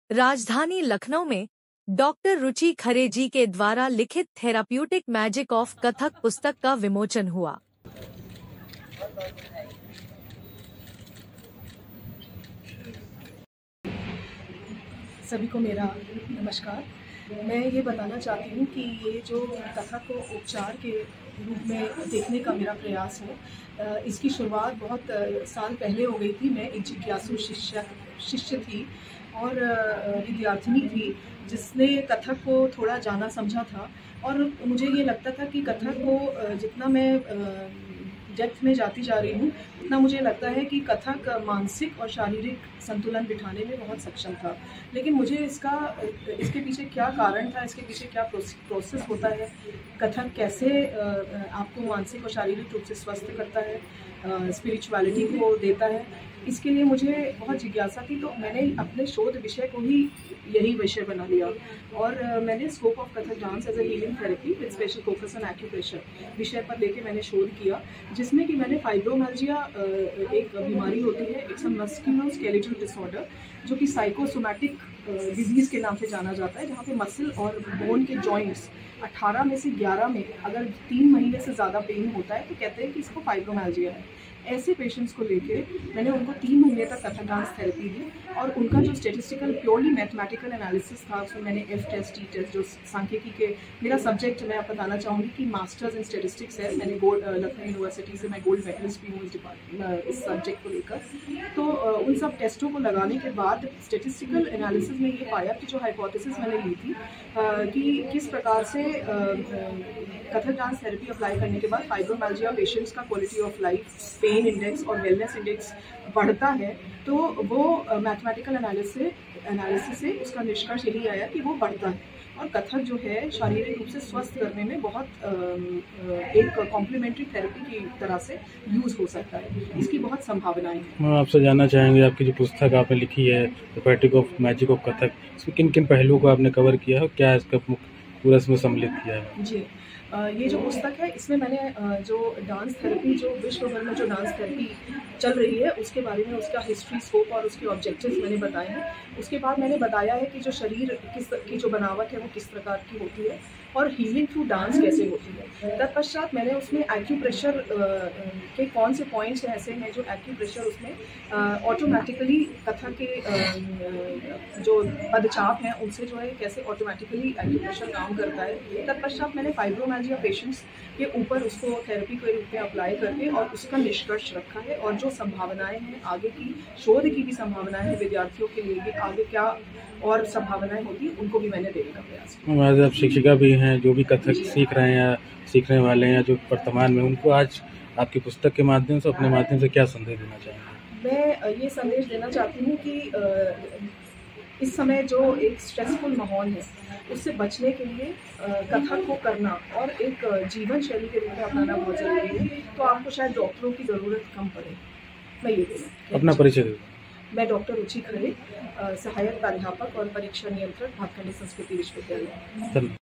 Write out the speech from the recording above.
राजधानी लखनऊ में डॉक्टर रुचि खरे जी के द्वारा लिखित थेराप्यूटिक मैजिक ऑफ कथक पुस्तक का विमोचन हुआ। सभी को मेरा नमस्कार। मैं ये बताना चाहती हूँ कि ये जो कथक को उपचार के रूप में देखने का मेरा प्रयास है, इसकी शुरुआत बहुत साल पहले हो गई थी। मैं एक जिज्ञासु शिष्य थी और विद्यार्थिनी थी जिसने कथक को थोड़ा जाना समझा था, और मुझे ये लगता था कि कथक को जितना मैं डेप्थ में जाती जा रही हूँ उतना मुझे लगता है कि कथक मानसिक और शारीरिक संतुलन बिठाने में बहुत सक्षम था। लेकिन मुझे इसके पीछे क्या कारण था, इसके पीछे क्या प्रोसेस होता है, कथक कैसे आपको मानसिक और शारीरिक रूप से स्वस्थ करता है, स्पिरिचुअलिटी को देता है, इसके लिए मुझे बहुत जिज्ञासा थी। तो मैंने अपने शोध विषय को ही यही विषय बना लिया और मैंने scope of Kathak dance as a healing therapy with special focus on acupressure विषय पर लेके मैंने शोध किया, जिसमें कि मैंने फाइब्रोमाल्जिया एक बीमारी होती है, इट्स अ मस्कुलोस्केलेटल डिसऑर्डर, जो कि साइकोसोमैटिक डिजीज़ के नाम से जाना जाता है, जहाँ पे मसल और बोन के जॉइंट्स 18 में से 11 में अगर 3 महीने से ज़्यादा पेन होता है तो कहते हैं कि इसको फाइब्रोमाल्जिया है। ऐसे पेशेंट्स को लेके मैंने उनको 3 महीने तक कथक डांस थेरेपी दी और उनका जो स्टेटिस्टिकल प्योरली मैथमेटिकल एनालिसिस था, उसमें मैंने एफ टेस्ट, टी टेस्ट, जो सांख्यिकी के मेरा सब्जेक्ट, मैं आप बताना चाहूँगी कि मास्टर्स इन स्टेटिस्टिक्स है। मैंने लखनऊ यूनिवर्सिटी से मैं गोल्ड मेडलिस्ट भी हूँ इस सब्जेक्ट को लेकर। तो उन सब टेस्टों को लगाने के बाद स्टेटिस्टिकल एनालिसिस में ये पाया कि जो हाइपोथेसिस मैंने ली थी कि किस प्रकार से कथक डांस थेरेपी अप्लाई करने के बाद फाइब्रोमाल्जिया पेशेंट्स का quality of life, pain index और वेलनेस इंडेक्स बढ़ता है, तो वो मैथमेटिकल एनालिसिस से उसका निष्कर्ष यही आया कि वो बढ़ता है। और कथक जो है शारीरिक रूप से स्वस्थ करने में बहुत एक कॉम्प्लीमेंट्री थेरेपी की तरह से यूज़ हो सकता है, इसकी बहुत संभावनाएं हैं। मैं आपसे जानना चाहेंगे, आपकी जो पुस्तक आपने लिखी है therapeutic of magic of Kathak, इसमें किन किन पहलुओं को आपने कवर किया है और क्या इसका पूरा इसमें सम्मिलित किया है? जी, ये जो पुस्तक है इसमें मैंने जो डांस थेरेपी, जो विश्व भर में जो डांस थेरेपी चल रही है उसके बारे में, उसका हिस्ट्री, स्कोप और उसके ऑब्जेक्टिव्स मैंने बताए हैं। उसके बाद मैंने बताया है कि जो शरीर की जो बनावट है वो किस प्रकार की होती है और हीलिंग थ्रू डांस कैसे होती है। तत्पश्चात मैंने उसमें एक्यूप्रेशर के कौन से पॉइंट्स ऐसे हैं जो एक्यूप्रेशर उसमें ऑटोमेटिकली कथक के जो पदचाप हैं उनसे जो है कैसे ऑटोमेटिकली एक्यूप्रेशर काम करता है। तत्पश्चात मैंने फाइब्रोमाल्जिया पेशेंट्स के ऊपर उसको थेरेपी के रूप में अप्लाई करके और उसका निष्कर्ष रखा है, और जो संभावनाएं हैं आगे की शोध की भी संभावनाएं हैं, विद्यार्थियों के लिए भी आगे क्या और संभावनाएं होती हैं उनको भी मैंने देने का प्रयास किया। आप शिक्षिका भी हैं, जो भी कथक सीख रहे हैं या सीखने वाले हैं, जो वर्तमान में, उनको आज आपकी पुस्तक के माध्यम से, अपने माध्यम से क्या संदेश देना चाहेंगे? मैं ये संदेश देना चाहती हूँ कि इस समय जो एक स्ट्रेसफुल माहौल है उससे बचने के लिए कथक को करना और एक जीवन शैली के रूप में अपनाना बहुत ज़रूरी है। तो आपको शायद डॉक्टरों की ज़रूरत कम पड़े। मैं ये देना। अपना परिचय दें। मैं डॉक्टर रुचि खरे, सहायक प्राध्यापक और परीक्षा नियंत्रक भातखंडे संस्कृति विश्वविद्यालय।